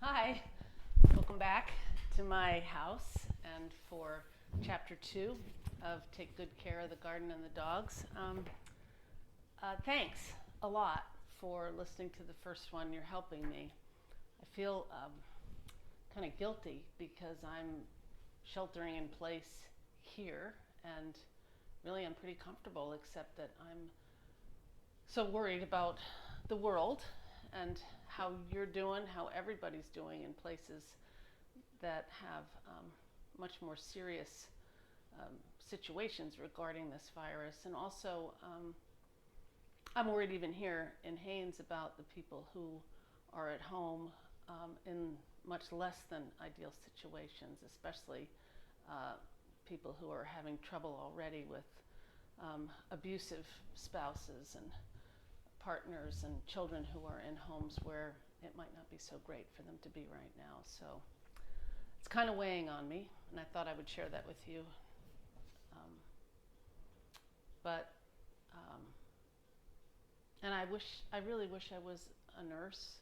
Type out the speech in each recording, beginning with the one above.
Hi, welcome back to my house and for chapter 2 of Take Good Care of the Garden and the Dogs. Thanks a lot for listening to the first one. You're helping me. I feel kind of guilty because I'm sheltering in place here, and really I'm pretty comfortable, except that I'm so worried about the world and how you're doing, how everybody's doing in places that have much more serious situations regarding this virus. And also, I'm worried even here in Haines about the people who are at home in much less than ideal situations, especially people who are having trouble already with abusive spouses and partners and children who are in homes where it might not be so great for them to be right now. So it's kind of weighing on me, and I thought I would share that with you. And I really wish I was a nurse,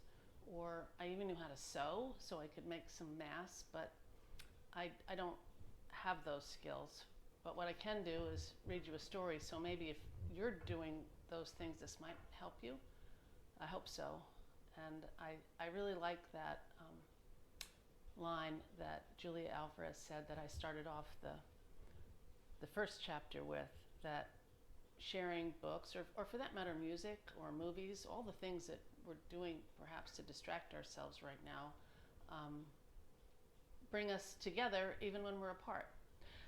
or I even knew how to sew so I could make some masks, but I don't have those skills. But what I can do is read you a story, so maybe if you're doing those things, this might help you. I hope so. And I really like that line that Julia Alvarez said that I started off the first chapter with, that sharing books, or for that matter music or movies, all the things that we're doing perhaps to distract ourselves right now, bring us together even when we're apart.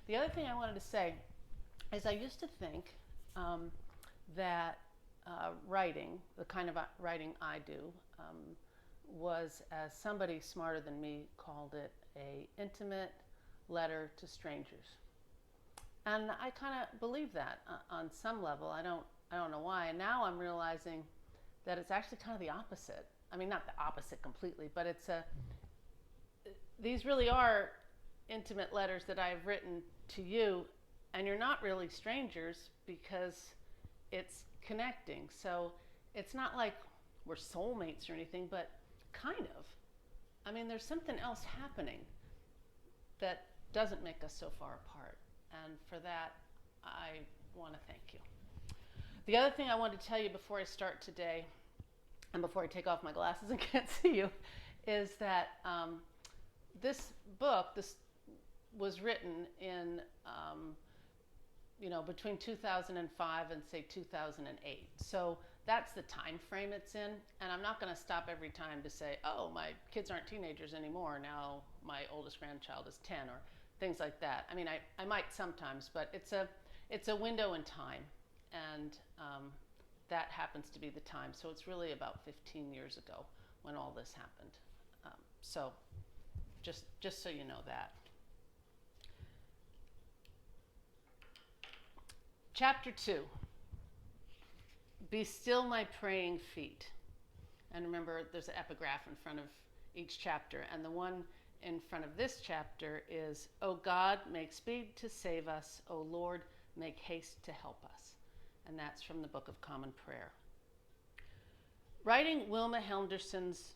The other thing I wanted to say is I used to think that writing, the kind of writing I do, was, as somebody smarter than me called it, a intimate letter to strangers. And I kind of believe that on some level. I don't know why. And now I'm realizing that it's actually kind of the opposite. I mean, not the opposite completely, but these really are intimate letters that I've written to you, and you're not really strangers because it's connecting. So it's not like we're soulmates or anything, but kind of. I mean, there's something else happening that doesn't make us so far apart. And for that, I want to thank you. The other thing I want to tell you before I start today, and before I take off my glasses and can't see you, is that this book, this was written in between 2005 and say 2008. So that's the time frame it's in. And I'm not going to stop every time to say, oh, my kids aren't teenagers anymore. Now my oldest grandchild is 10, or things like that. I mean, I might sometimes, but it's a window in time. And that happens to be the time. So it's really about 15 years ago when all this happened. So just so you know that. Chapter 2, Be Still My Praying Feet. And remember, there's an epigraph in front of each chapter. And the one in front of this chapter is, O God, make speed to save us. O Lord, make haste to help us. And that's from the Book of Common Prayer. Writing Wilma Henderson's,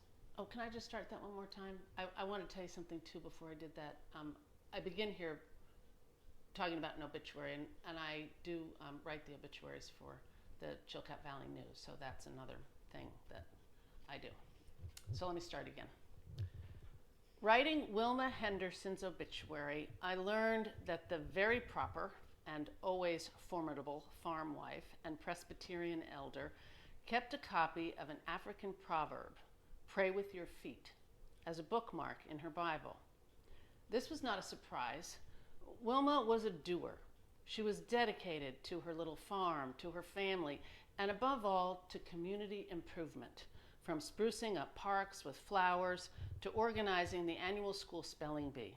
can I just start that one more time? I want to tell you something too before I did that. I begin here talking about an obituary, and I do write the obituaries for the Chilkat Valley News, so that's another thing that I do. So let me start again. Writing Wilma Henderson's obituary, I learned that the very proper and always formidable farm wife and Presbyterian elder kept a copy of an African proverb, "Pray with your feet," as a bookmark in her Bible. This was not a surprise. Wilma was a doer. She was dedicated to her little farm, to her family, and above all, to community improvement, from sprucing up parks with flowers to organizing the annual school spelling bee.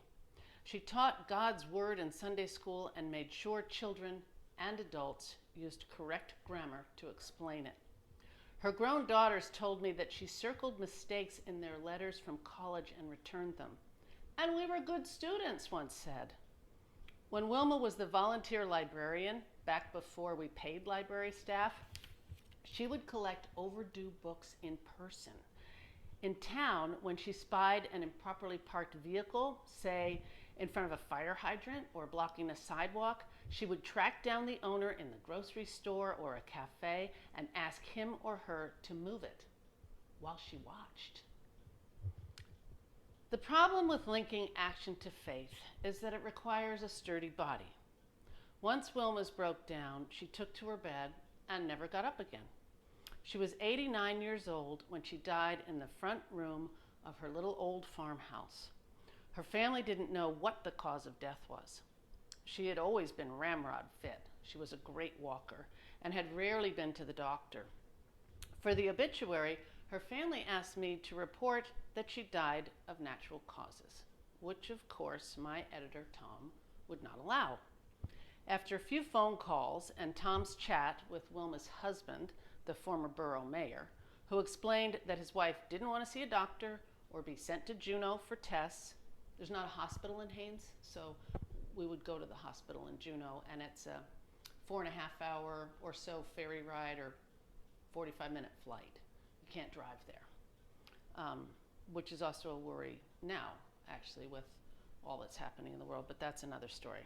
She taught God's word in Sunday school and made sure children and adults used correct grammar to explain it. Her grown daughters told me that she circled mistakes in their letters from college and returned them. And we were good students, once said. When Wilma was the volunteer librarian, back before we paid library staff, she would collect overdue books in person. In town, when she spied an improperly parked vehicle, say in front of a fire hydrant or blocking a sidewalk, she would track down the owner in the grocery store or a cafe and ask him or her to move it while she watched. The problem with linking action to faith is that it requires a sturdy body. Once Wilma's broke down, she took to her bed and never got up again. She was 89 years old when she died in the front room of her little old farmhouse. Her family didn't know what the cause of death was. She had always been ramrod fit. She was a great walker and had rarely been to the doctor. For the obituary, her family asked me to report that she died of natural causes, which of course my editor, Tom, would not allow. After a few phone calls and Tom's chat with Wilma's husband, the former borough mayor, who explained that his wife didn't want to see a doctor or be sent to Juneau for tests. There's not a hospital in Haines, so we would go to the hospital in Juneau, and it's a 4.5 hour or so ferry ride or 45-minute flight. You can't drive there, which is also a worry now, actually, with all that's happening in the world, but that's another story.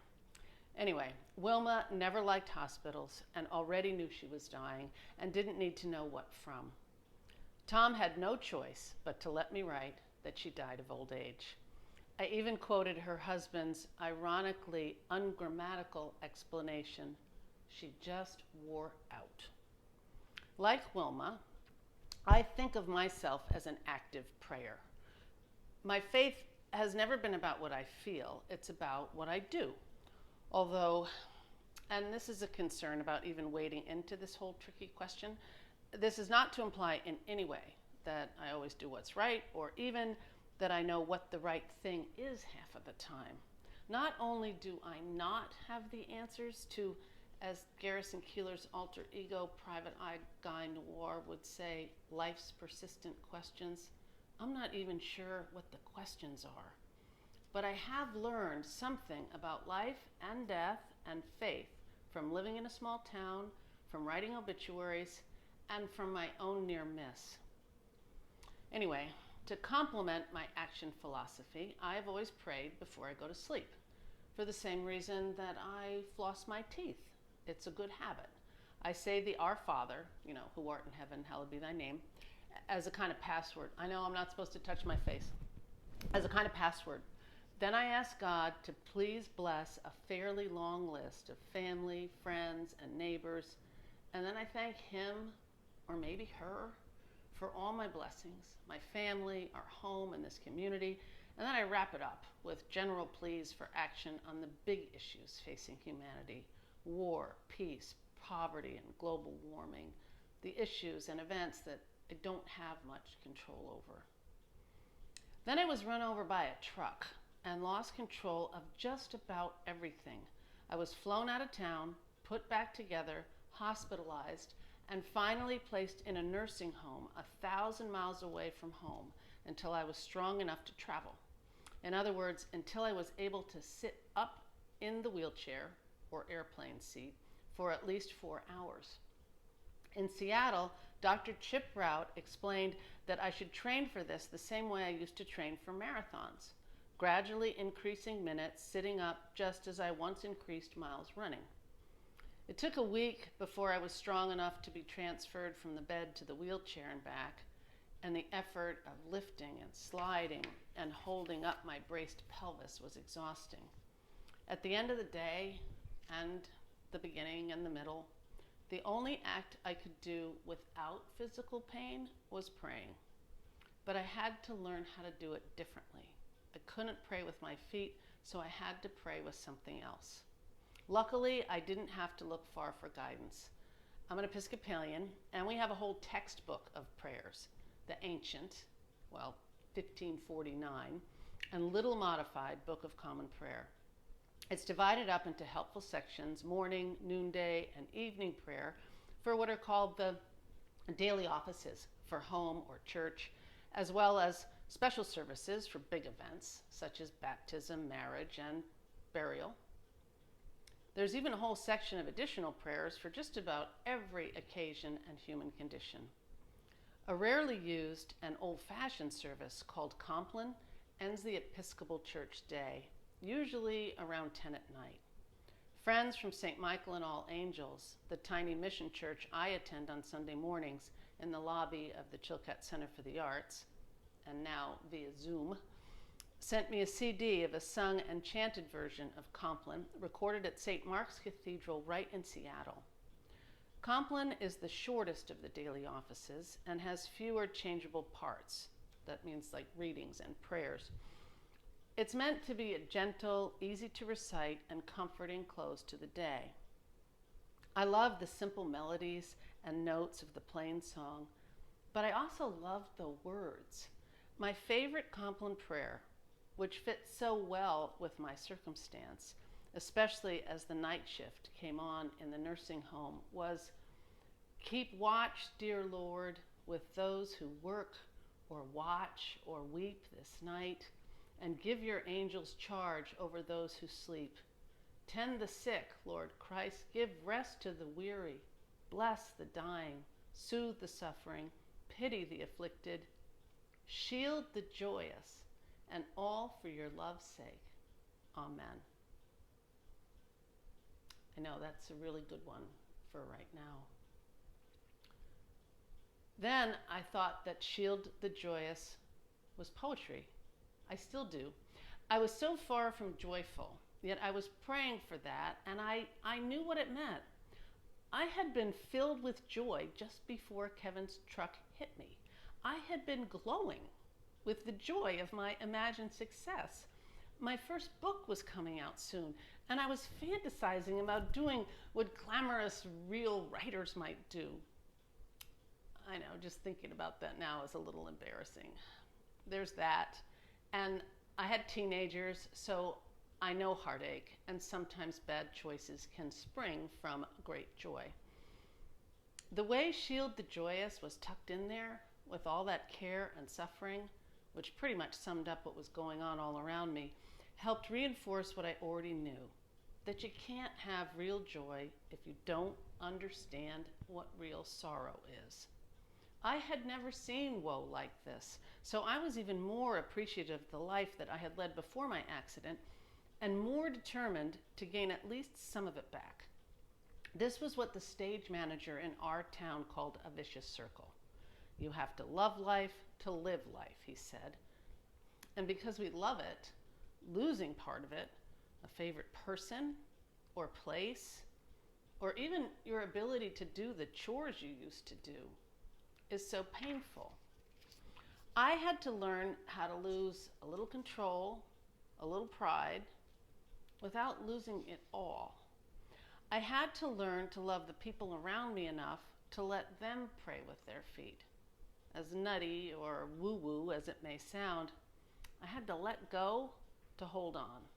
Anyway, Wilma never liked hospitals and already knew she was dying and didn't need to know what from. Tom had no choice but to let me write that she died of old age. I even quoted her husband's ironically ungrammatical explanation: she just wore out. Like Wilma, I think of myself as an active prayer. My faith has never been about what I feel, it's about what I do. Although, and this is a concern about even wading into this whole tricky question, this is not to imply in any way that I always do what's right, or even that I know what the right thing is half of the time. Not only do I not have the answers to, as Garrison Keillor's alter ego, Private Eye Guy Noir would say, life's persistent questions, I'm not even sure what the questions are. But I have learned something about life and death and faith from living in a small town, from writing obituaries, and from my own near miss. Anyway, to complement my action philosophy, I've always prayed before I go to sleep, for the same reason that I floss my teeth. It's a good habit. I say the Our Father, who art in heaven, hallowed be thy name, as a kind of password. I know I'm not supposed to touch my face. As a kind of password. Then I ask God to please bless a fairly long list of family, friends, and neighbors, and then I thank him, or maybe her, for all my blessings, my family, our home, and this community, and then I wrap it up with general pleas for action on the big issues facing humanity: war, peace, poverty, and global warming, the issues and events that I don't have much control over. Then I was run over by a truck and lost control of just about everything. I was flown out of town, put back together, hospitalized, and finally placed in a nursing home 1,000 miles away from home until I was strong enough to travel. In other words, until I was able to sit up in the wheelchair or airplane seat for at least 4 hours. In Seattle, Dr. Chip Rout explained that I should train for this the same way I used to train for marathons, gradually increasing minutes sitting up just as I once increased miles running. It took a week before I was strong enough to be transferred from the bed to the wheelchair and back, and the effort of lifting and sliding and holding up my braced pelvis was exhausting. At the end of the day, and the beginning and the middle, the only act I could do without physical pain was praying. But I had to learn how to do it differently. I couldn't pray with my feet, so I had to pray with something else. Luckily, I didn't have to look far for guidance. I'm an Episcopalian, and we have a whole textbook of prayers, the ancient, 1549, and little modified Book of Common Prayer. It's divided up into helpful sections: morning, noonday, and evening prayer for what are called the daily offices for home or church, as well as special services for big events such as baptism, marriage, and burial. There's even a whole section of additional prayers for just about every occasion and human condition. A rarely used and old-fashioned service called Compline ends the Episcopal Church day, usually around 10 at night. Friends from St. Michael and All Angels, the tiny mission church I attend on Sunday mornings in the lobby of the Chilkat Center for the Arts, and now via Zoom, sent me a CD of a sung and chanted version of Compline recorded at St. Mark's Cathedral right in Seattle. Compline is the shortest of the daily offices and has fewer changeable parts. That means like readings and prayers. It's meant to be a gentle, easy to recite, and comforting close to the day. I love the simple melodies and notes of the plain song, but I also love the words. My favorite Compline prayer, which fits so well with my circumstance, especially as the night shift came on in the nursing home, was, "Keep watch, dear Lord, with those who work or watch or weep this night, and give your angels charge over those who sleep. Tend the sick, Lord Christ, give rest to the weary, bless the dying, soothe the suffering, pity the afflicted, shield the joyous, and all for your love's sake. Amen." I know that's a really good one for right now. Then I thought that Shield the Joyous was poetry. I still do. I was so far from joyful, yet I was praying for that, and I knew what it meant. I had been filled with joy just before Kevin's truck hit me. I had been glowing with the joy of my imagined success. My first book was coming out soon, and I was fantasizing about doing what glamorous real writers might do. I know, just thinking about that now is a little embarrassing. There's that. And I had teenagers, so I know heartache, and sometimes bad choices can spring from great joy. The way Shield the Joyous was tucked in there with all that care and suffering, which pretty much summed up what was going on all around me, helped reinforce what I already knew, that you can't have real joy if you don't understand what real sorrow is. I had never seen woe like this, so I was even more appreciative of the life that I had led before my accident and more determined to gain at least some of it back. This was what the stage manager in our town called a vicious circle. You have to love life to live life, he said. And because we love it, losing part of it, a favorite person or place, or even your ability to do the chores you used to do, is so painful. I had to learn how to lose a little control, a little pride, without losing it all. I had to learn to love the people around me enough to let them pray with their feet. As nutty or woo-woo as it may sound, I had to let go to hold on.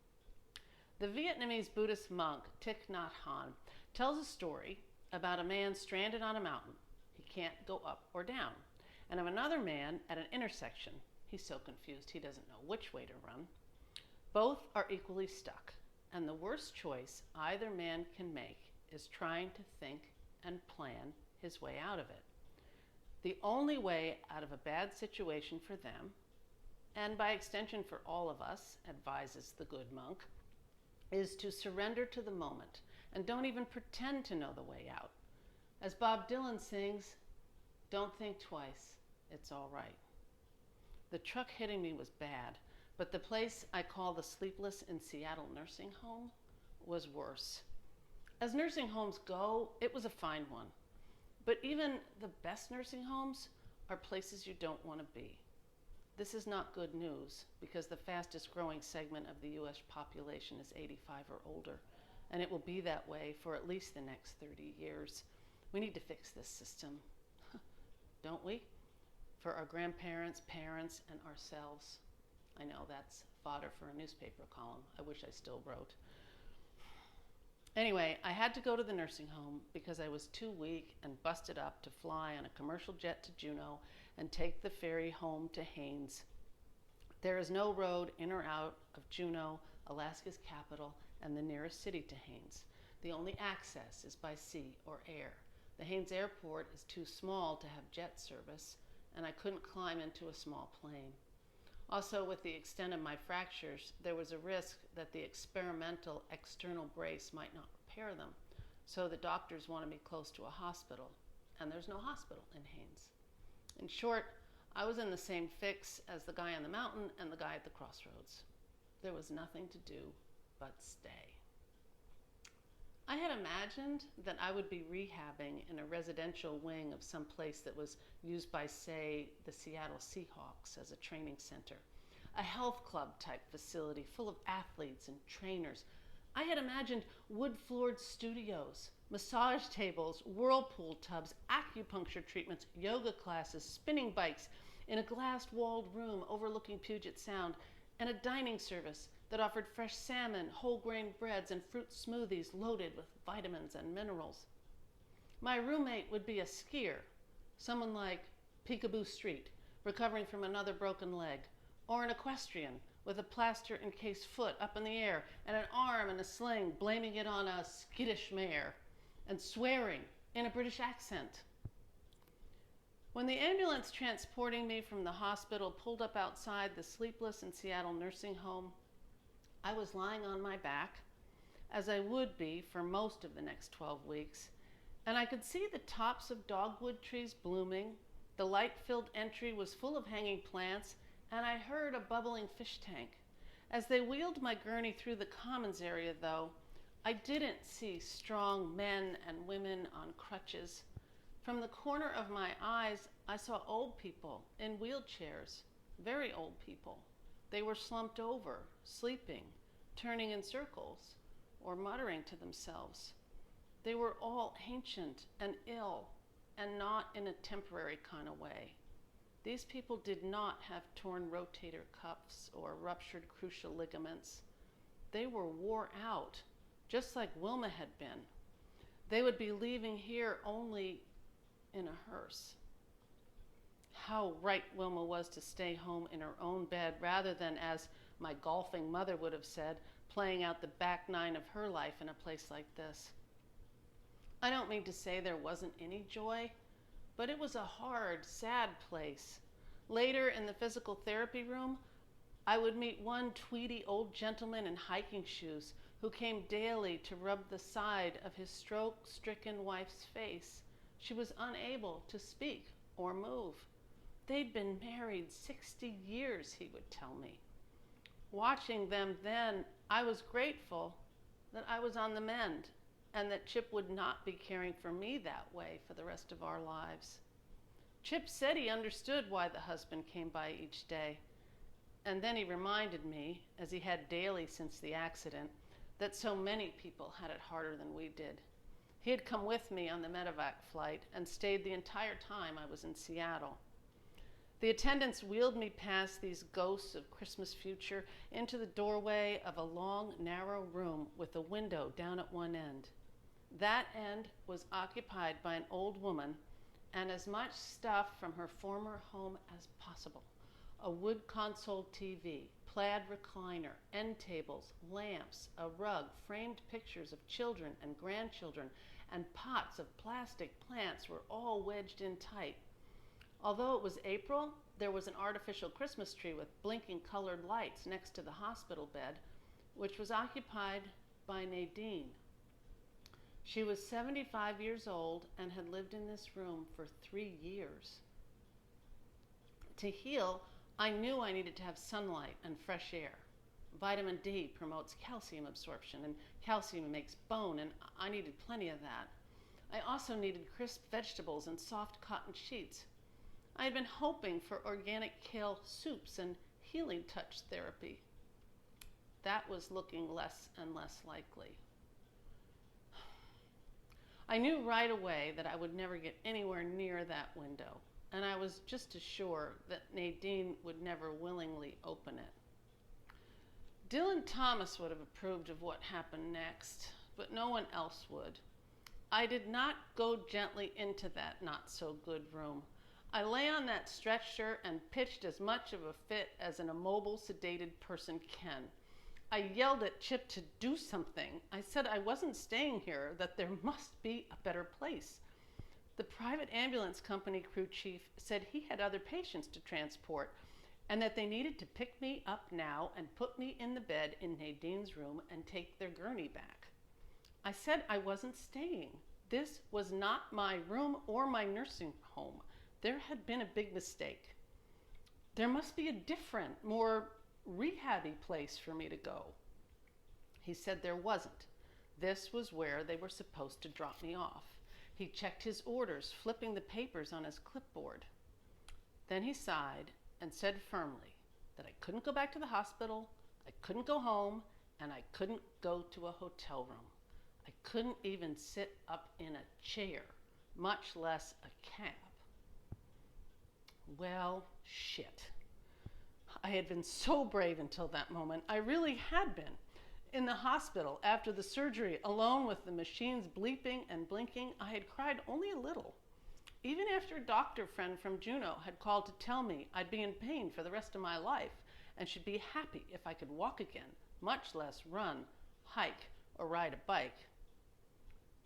The Vietnamese Buddhist monk Thich Nhat Hanh tells a story about a man stranded on a mountain. He can't go up or down. And of another man at an intersection. He's so confused he doesn't know which way to run. Both are equally stuck, and the worst choice either man can make is trying to think and plan his way out of it. The only way out of a bad situation for them, and by extension for all of us, advises the good monk, is to surrender to the moment and don't even pretend to know the way out. As Bob Dylan sings, "Don't think twice, it's all right." The truck hitting me was bad, but the place I call the Sleepless in Seattle nursing home was worse. As nursing homes go, it was a fine one. But even the best nursing homes are places you don't want to be. This is not good news because the fastest growing segment of the US population is 85 or older, and it will be that way for at least the next 30 years. We need to fix this system, don't we? For our grandparents, parents, and ourselves. I know that's fodder for a newspaper column. I wish I still wrote. Anyway, I had to go to the nursing home because I was too weak and busted up to fly on a commercial jet to Juneau and take the ferry home to Haines. There is no road in or out of Juneau, Alaska's capital, and the nearest city to Haines. The only access is by sea or air. The Haines airport is too small to have jet service, and I couldn't climb into a small plane. Also, with the extent of my fractures, there was a risk that the experimental external brace might not repair them, so the doctors wanted me close to a hospital, and there's no hospital in Haines. In short, I was in the same fix as the guy on the mountain and the guy at the crossroads. There was nothing to do but stay. I had imagined that I would be rehabbing in a residential wing of some place that was used by, say, the Seattle Seahawks as a training center, a health club type facility full of athletes and trainers. I had imagined wood-floored studios, massage tables, whirlpool tubs, acupuncture treatments, yoga classes, spinning bikes in a glass-walled room overlooking Puget Sound, and a dining service that offered fresh salmon, whole-grain breads, and fruit smoothies loaded with vitamins and minerals. My roommate would be a skier, someone like Peekaboo Street, recovering from another broken leg, or an equestrian with a plaster-encased foot up in the air and an arm in a sling, blaming it on a skittish mare, and swearing in a British accent. When the ambulance transporting me from the hospital pulled up outside the Sleepless in Seattle nursing home, I was lying on my back, as I would be for most of the next 12 weeks, and I could see the tops of dogwood trees blooming, the light-filled entry was full of hanging plants, and I heard a bubbling fish tank. As they wheeled my gurney through the commons area, though, I didn't see strong men and women on crutches. From the corner of my eyes, I saw old people in wheelchairs, very old people. They were slumped over, sleeping, turning in circles, or muttering to themselves. They were all ancient and ill, and not in a temporary kind of way. These people did not have torn rotator cuffs or ruptured cruciate ligaments. They were wore out, just like Wilma had been. They would be leaving here only in a hearse. How right Wilma was to stay home in her own bed rather than, as my golfing mother would have said, playing out the back nine of her life in a place like this. I don't mean to say there wasn't any joy, but it was a hard, sad place. Later in the physical therapy room, I would meet one tweedy old gentleman in hiking shoes who came daily to rub the side of his stroke-stricken wife's face. She was unable to speak or move. They'd been married 60 years, he would tell me. Watching them then, I was grateful that I was on the mend and that Chip would not be caring for me that way for the rest of our lives. Chip said he understood why the husband came by each day. And then he reminded me, as he had daily since the accident, that so many people had it harder than we did. He had come with me on the medevac flight and stayed the entire time I was in Seattle. The attendants wheeled me past these ghosts of Christmas future into the doorway of a long, narrow room with a window down at one end. That end was occupied by an old woman and as much stuff from her former home as possible. A wood console TV, plaid recliner, end tables, lamps, a rug, framed pictures of children and grandchildren, and pots of plastic plants were all wedged in tight. Although it was April, there was an artificial Christmas tree with blinking colored lights next to the hospital bed, which was occupied by Nadine. She was 75 years old and had lived in this room for 3 years. To heal, I knew I needed to have sunlight and fresh air. Vitamin D promotes calcium absorption, and calcium makes bone, and I needed plenty of that. I also needed crisp vegetables and soft cotton sheets. I had been hoping for organic kale soups and healing touch therapy. That was looking less and less likely. I knew right away that I would never get anywhere near that window, and I was just as sure that Nadine would never willingly open it. Dylan Thomas would have approved of what happened next, but no one else would. I did not go gently into that not-so-good room. I lay on that stretcher and pitched as much of a fit as an immobile, sedated person can. I yelled at Chip to do something. I said I wasn't staying here, that there must be a better place. The private ambulance company crew chief said he had other patients to transport and that they needed to pick me up now and put me in the bed in Nadine's room and take their gurney back. I said I wasn't staying. This was not my room or my nursing home. There had been a big mistake. There must be a different, more rehab-y place for me to go. He said there wasn't. This was where they were supposed to drop me off. He checked his orders, flipping the papers on his clipboard. Then he sighed and said firmly that I couldn't go back to the hospital, I couldn't go home, and I couldn't go to a hotel room. I couldn't even sit up in a chair, much less a cab. Well, shit. I had been so brave until that moment. I really had been. In the hospital, after the surgery, alone with the machines bleeping and blinking, I had cried only a little. Even after a doctor friend from Juneau had called to tell me I'd be in pain for the rest of my life and should be happy if I could walk again, much less run, hike, or ride a bike.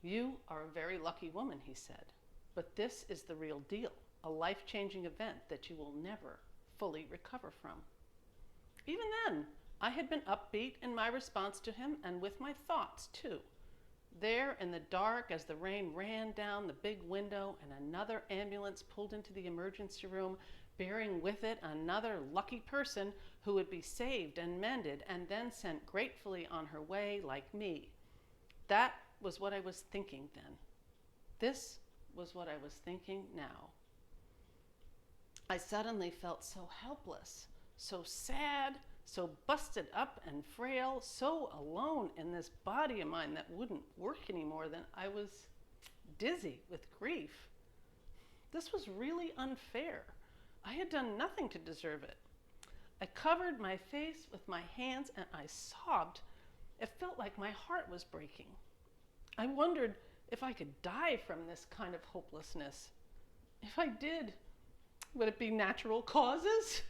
You are a very lucky woman, he said, but this is the real deal, a life-changing event that you will never fully recover from. Even then, I had been upbeat in my response to him and with my thoughts, too. There in the dark as the rain ran down the big window and another ambulance pulled into the emergency room, bearing with it another lucky person who would be saved and mended and then sent gratefully on her way like me. That was what I was thinking then. This was what I was thinking now. I suddenly felt so helpless, so sad, so busted up and frail, so alone in this body of mine that wouldn't work anymore that I was dizzy with grief. This was really unfair. I had done nothing to deserve it. I covered my face with my hands and I sobbed. It felt like my heart was breaking. I wondered if I could die from this kind of hopelessness. If I did, would it be natural causes?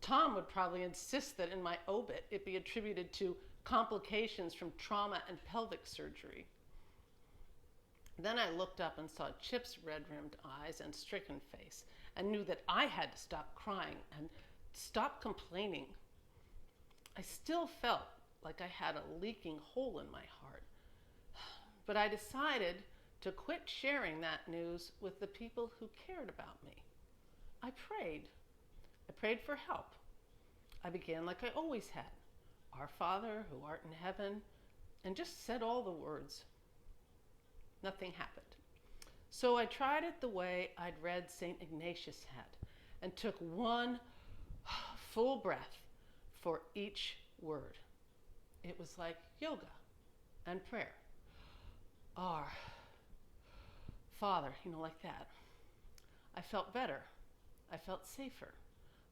Tom would probably insist that in my obit it be attributed to complications from trauma and pelvic surgery. Then I looked up and saw Chip's red-rimmed eyes and stricken face and knew that I had to stop crying and stop complaining. I still felt like I had a leaking hole in my heart, but I decided to quit sharing that news with the people who cared about me. I prayed. I prayed for help. I began like I always had, Our Father who art in heaven, and just said all the words. Nothing happened. So I tried it the way I'd read St. Ignatius had and took one full breath for each word. It was like yoga and prayer. Our Father, like that. I felt better. I felt safer.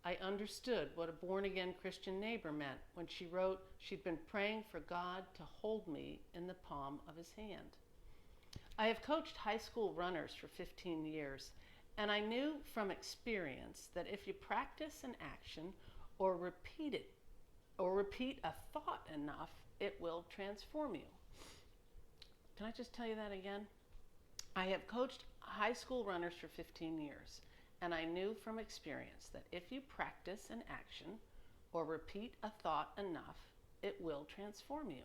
I understood what a born-again Christian neighbor meant when she wrote she'd been praying for God to hold me in the palm of his hand. I have coached high school runners for 15 years, and I knew from experience that if you practice an action or repeat a thought enough, it will transform you. Can I just tell you that again? I have coached high school runners for 15 years. And I knew from experience that if you practice an action or repeat a thought enough, it will transform you.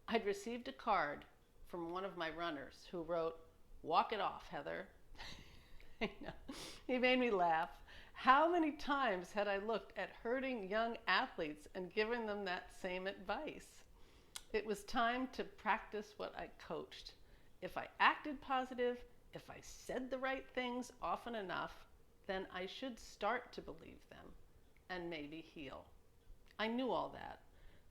I'd received a card from one of my runners who wrote, "Walk it off, Heather." He made me laugh. How many times had I looked at hurting young athletes and given them that same advice? It was time to practice what I coached. If I acted positive, if I said the right things often enough, then I should start to believe them and maybe heal. I knew all that,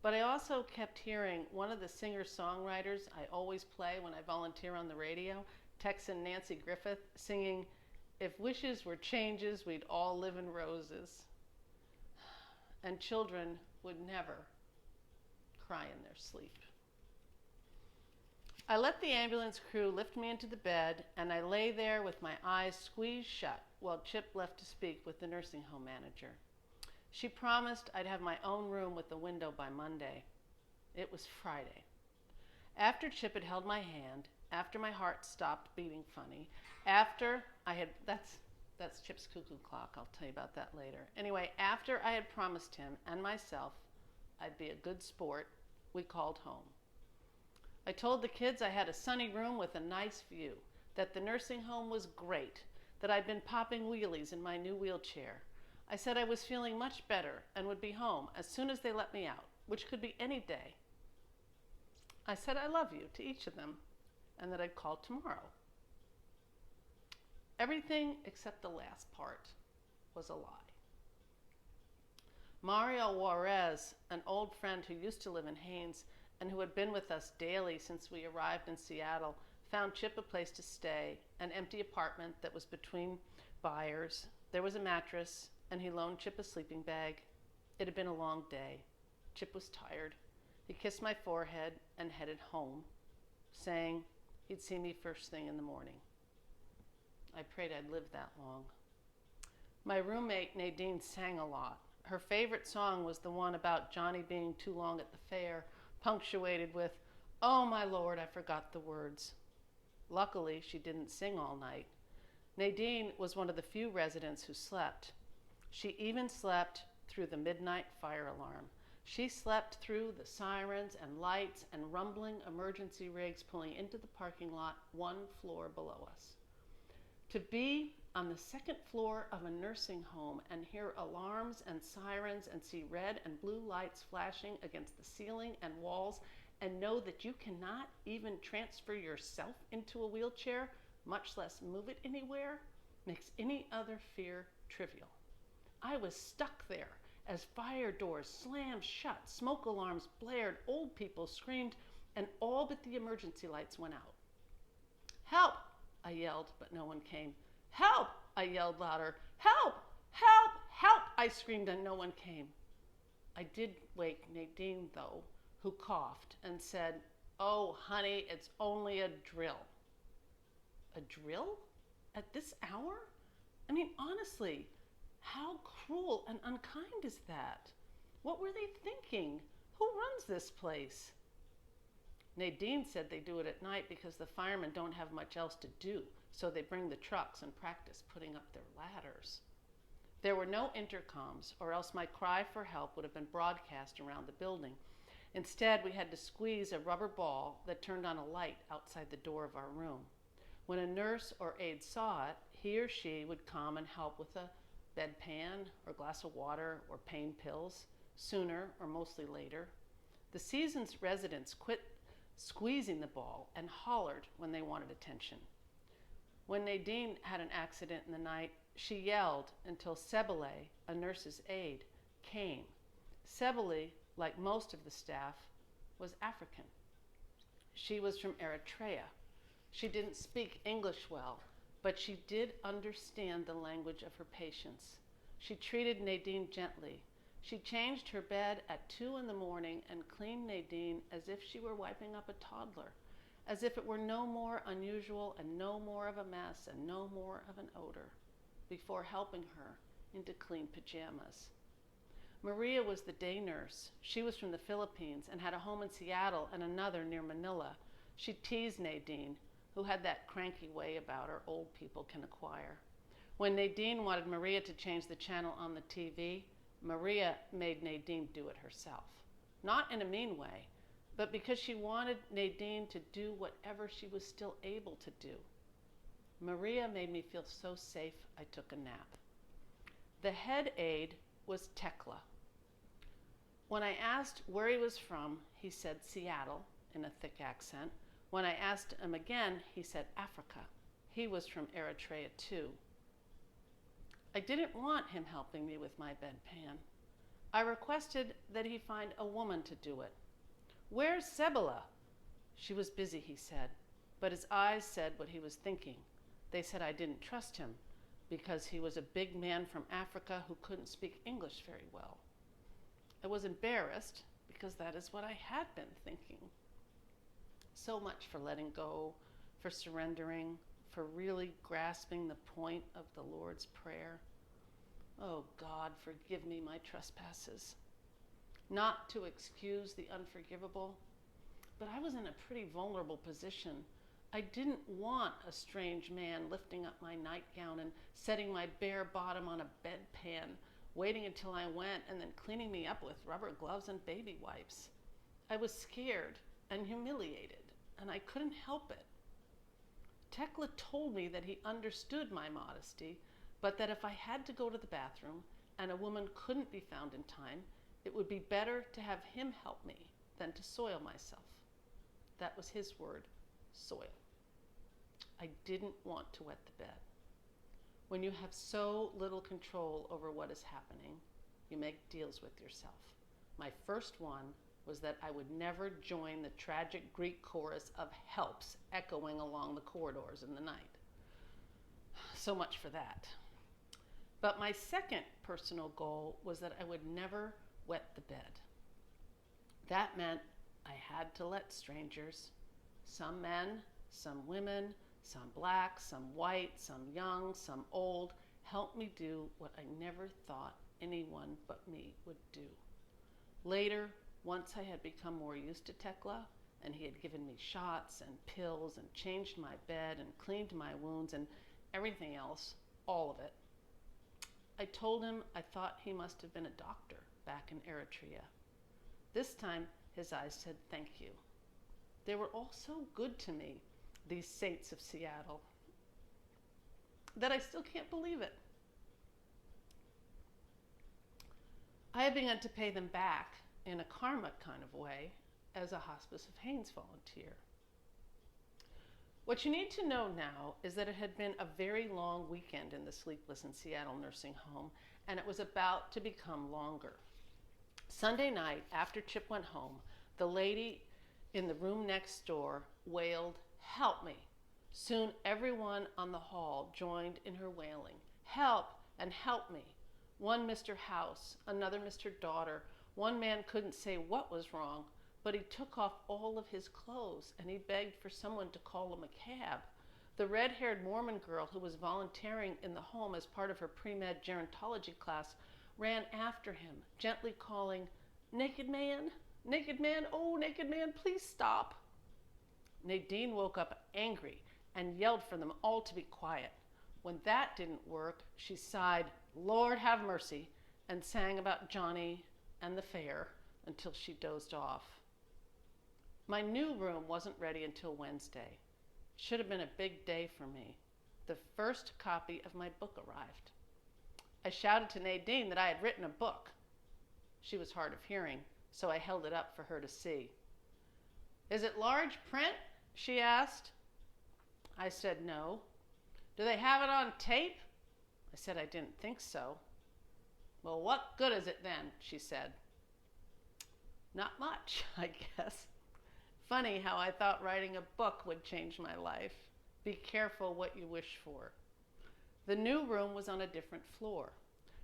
but I also kept hearing one of the singer-songwriters I always play when I volunteer on the radio, Texan Nancy Griffith, singing, "If wishes were changes, we'd all live in roses." And children would never cry in their sleep. I let the ambulance crew lift me into the bed, and I lay there with my eyes squeezed shut while Chip left to speak with the nursing home manager. She promised I'd have my own room with a window by Monday. It was Friday. After Chip had held my hand, after my heart stopped beating funny, after I had, that's Chip's cuckoo clock, I'll tell you about that later. Anyway, after I had promised him and myself I'd be a good sport, we called home. I told the kids I had a sunny room with a nice view, that the nursing home was great, that I'd been popping wheelies in my new wheelchair. I said I was feeling much better and would be home as soon as they let me out, which could be any day. I said I love you to each of them and that I'd call tomorrow. Everything except the last part was a lie. Mario Juarez, an old friend who used to live in Haines and who had been with us daily since we arrived in Seattle, found Chip a place to stay, an empty apartment that was between buyers. There was a mattress, and he loaned Chip a sleeping bag. It had been a long day. Chip was tired. He kissed my forehead and headed home, saying he'd see me first thing in the morning. I prayed I'd live that long. My roommate, Nadine, sang a lot. Her favorite song was the one about Johnny being too long at the fair, punctuated with, "Oh my Lord, I forgot the words." Luckily, she didn't sing all night. Nadine was one of the few residents who slept. She even slept through the midnight fire alarm. She slept through the sirens and lights and rumbling emergency rigs pulling into the parking lot 1 floor below us. To be on the 2nd floor of a nursing home and hear alarms and sirens and see red and blue lights flashing against the ceiling and walls and know that you cannot even transfer yourself into a wheelchair, much less move it anywhere, makes any other fear trivial. I was stuck there as fire doors slammed shut, smoke alarms blared, old people screamed, and all but the emergency lights went out. "Help!" I yelled, but no one came. "Help!" I yelled louder. "Help! Help! Help!" I screamed, and no one came. I did wake Nadine, though, who coughed and said, "Oh, honey, it's only a drill." A drill? At this hour? I mean, honestly, how cruel and unkind is that? What were they thinking? Who runs this place? Nadine said they do it at night because the firemen don't have much else to do, so they bring the trucks and practice putting up their ladders. There were no intercoms, or else my cry for help would have been broadcast around the building. Instead, we had to squeeze a rubber ball that turned on a light outside the door of our room. When a nurse or aide saw it, he or she would come and help with a bedpan or glass of water or pain pills, sooner or mostly later. The season's residents quit squeezing the ball and hollered when they wanted attention. When Nadine had an accident in the night, she yelled until Sebele, a nurse's aide, came. Sebele, like most of the staff, was African. She was from Eritrea. She didn't speak English well, but she did understand the language of her patients. She treated Nadine gently. She changed her bed at 2 a.m. and cleaned Nadine as if she were wiping up a toddler, as if it were no more unusual and no more of a mess and no more of an odor, before helping her into clean pajamas. Maria was the day nurse. She was from the Philippines and had a home in Seattle and another near Manila. She teased Nadine, who had that cranky way about her old people can acquire. When Nadine wanted Maria to change the channel on the TV, Maria made Nadine do it herself. Not in a mean way, but because she wanted Nadine to do whatever she was still able to do. Maria made me feel so safe I took a nap. The head aide was Tekla. When I asked where he was from, he said Seattle in a thick accent. When I asked him again, he said Africa. He was from Eritrea too. I didn't want him helping me with my bedpan. I requested that he find a woman to do it. "Where's Sebela?" "She was busy," he said, but his eyes said what he was thinking. They said I didn't trust him because he was a big man from Africa who couldn't speak English very well. I was embarrassed because that is what I had been thinking. So much for letting go, for surrendering, for really grasping the point of the Lord's Prayer. Oh God, forgive me my trespasses. Not to excuse the unforgivable, but I was in a pretty vulnerable position. I didn't want a strange man lifting up my nightgown and setting my bare bottom on a bedpan, waiting until I went and then cleaning me up with rubber gloves and baby wipes. I was scared and humiliated, and I couldn't help it. Tekla told me that he understood my modesty, but that if I had to go to the bathroom and a woman couldn't be found in time, it would be better to have him help me than to soil myself. That was his word, soil. I didn't want to wet the bed. When you have so little control over what is happening, you make deals with yourself. My first one was that I would never join the tragic Greek chorus of helps echoing along the corridors in the night. So much for that. But my second personal goal was that I would never wet the bed. That meant I had to let strangers, some men, some women, some black, some white, some young, some old, help me do what I never thought anyone but me would do. Later, once I had become more used to Tekla, and he had given me shots and pills and changed my bed and cleaned my wounds and everything else, all of it, I told him I thought he must have been a doctor back in Eritrea. This time, his eyes said thank you. They were all so good to me, these saints of Seattle, that I still can't believe it. I have begun to pay them back in a karma kind of way as a Hospice of Haynes volunteer. What you need to know now is that it had been a very long weekend in the Sleepless in Seattle nursing home, and it was about to become longer. Sunday night, after Chip went home, the lady in the room next door wailed, "Help me." Soon everyone on the hall joined in her wailing, "Help and help me." One Mr. House, another Mr. Daughter. One man couldn't say what was wrong, but he took off all of his clothes and he begged for someone to call him a cab. The red-haired Mormon girl who was volunteering in the home as part of her pre-med gerontology class ran after him, gently calling, naked man, oh, naked man, please stop." Nadine woke up angry and yelled for them all to be quiet. When that didn't work, she sighed, "Lord have mercy," and sang about Johnny and the fair until she dozed off. My new room wasn't ready until Wednesday. It should have been a big day for me. The first copy of my book arrived. I shouted to Nadine that I had written a book. She was hard of hearing, so I held it up for her to see. "Is it large print?" she asked. I said no. "Do they have it on tape?" I said I didn't think so. "Well, what good is it then?" she said. Not much, I guess. Funny how I thought writing a book would change my life. Be careful what you wish for. The new room was on a different floor.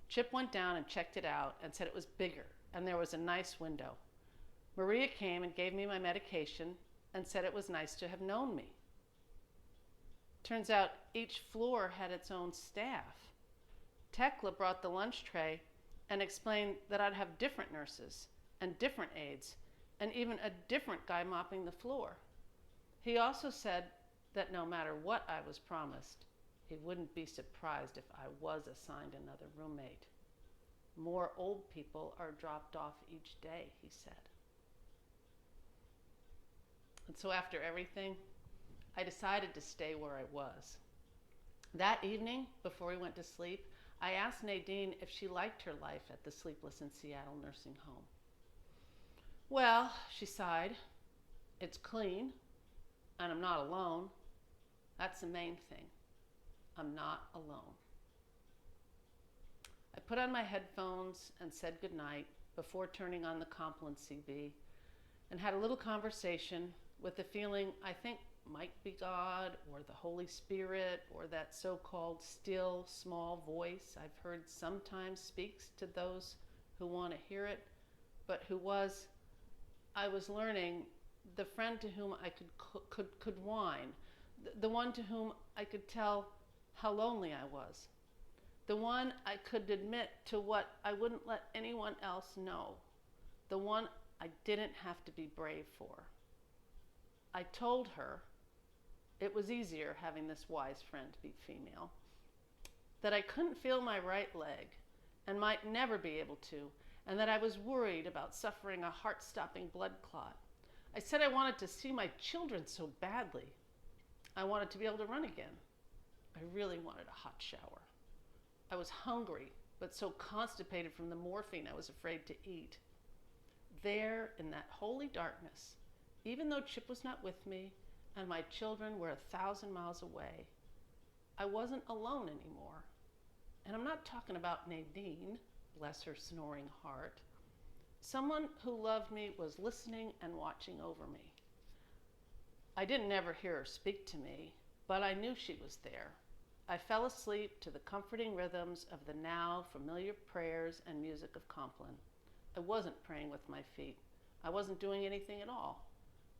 Chip went down and checked it out and said it was bigger and there was a nice window. Maria came and gave me my medication and said it was nice to have known me. Turns out each floor had its own staff. Tekla brought the lunch tray and explained that I'd have different nurses and different aides and even a different guy mopping the floor. He also said that no matter what I was promised, he wouldn't be surprised if I was assigned another roommate. More old people are dropped off each day, he said. And so after everything, I decided to stay where I was. That evening, before we went to sleep, I asked Nadine if she liked her life at the Sleepless in Seattle nursing home. "Well," she sighed, "it's clean, and I'm not alone. That's the main thing. I'm not alone." I put on my headphones and said goodnight before turning on the Compline CB and had a little conversation with the feeling I think might be God or the Holy Spirit or that so-called still small voice I've heard sometimes speaks to those who want to hear it, but who was, I was learning, the friend to whom I could whine, the one to whom I could tell how lonely I was, the one I could admit to what I wouldn't let anyone else know, the one I didn't have to be brave for. I told her, It was easier having this wise friend be female. That I couldn't feel my right leg and might never be able to, and that I was worried about suffering a heart-stopping blood clot. I said I wanted to see my children so badly. I wanted to be able to run again. I really wanted a hot shower. I was hungry, but so constipated from the morphine I was afraid to eat. There, in that holy darkness, even though Chip was not with me and my children were 1,000 miles away, I wasn't alone anymore. And I'm not talking about Nadine, bless her snoring heart. Someone who loved me was listening and watching over me. I didn't ever hear her speak to me, but I knew she was there. I fell asleep to the comforting rhythms of the now familiar prayers and music of Compline. I wasn't praying with my feet. I wasn't doing anything at all.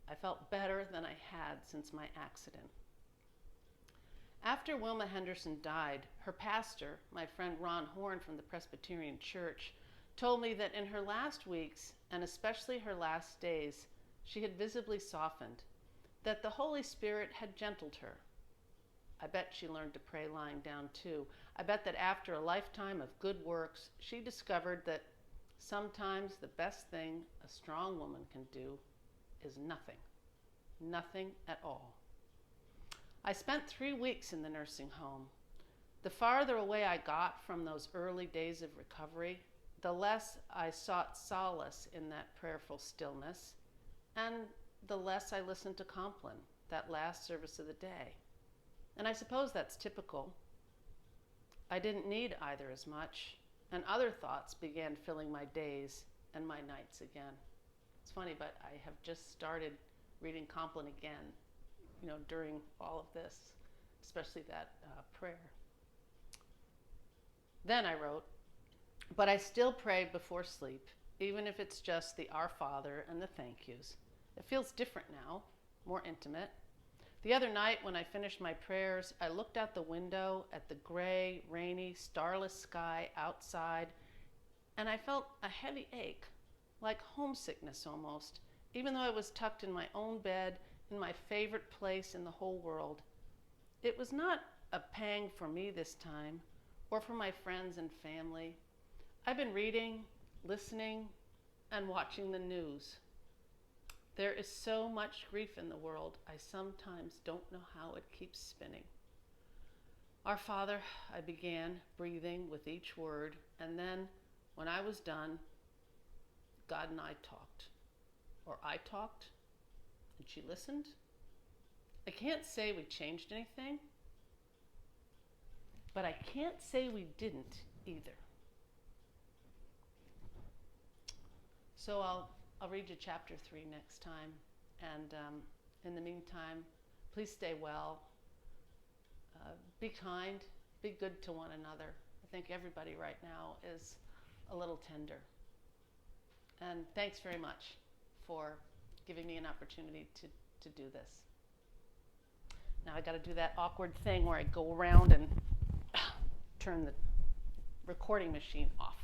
I felt better than I had since my accident. After Wilma Henderson died, her pastor, my friend Ron Horn from the Presbyterian Church, told me that in her last weeks, and especially her last days, she had visibly softened, that the Holy Spirit had gentled her. I bet she learned to pray lying down too. I bet that after a lifetime of good works, she discovered that sometimes the best thing a strong woman can do is nothing. Nothing at all. I spent 3 weeks in the nursing home. The farther away I got from those early days of recovery, the less I sought solace in that prayerful stillness, and the less I listened to Compline, that last service of the day. And I suppose that's typical. I didn't need either as much, and other thoughts began filling my days and my nights again. It's funny, but I have just started reading Compline again, during all of this, especially that prayer. Then I wrote, but I still pray before sleep, even if it's just the Our Father and the thank yous. It feels different now, more intimate. The other night when I finished my prayers, I looked out the window at the gray, rainy, starless sky outside, and I felt a heavy ache, like homesickness almost, even though I was tucked in my own bed in my favorite place in the whole world. It was not a pang for me this time, or for my friends and family. I've been reading, listening, and watching the news. There is so much grief in the world, I sometimes don't know how it keeps spinning. Our Father, I began, breathing with each word, and then, when I was done, God and I talked. Or I talked, and she listened. I can't say we changed anything, but I can't say we didn't either. So I'll read you chapter 3 next time, and in the meantime, please stay well, be kind, be good to one another. I think everybody right now is a little tender. And thanks very much for giving me an opportunity to do this. Now I got to do that awkward thing where I go around and turn the recording machine off.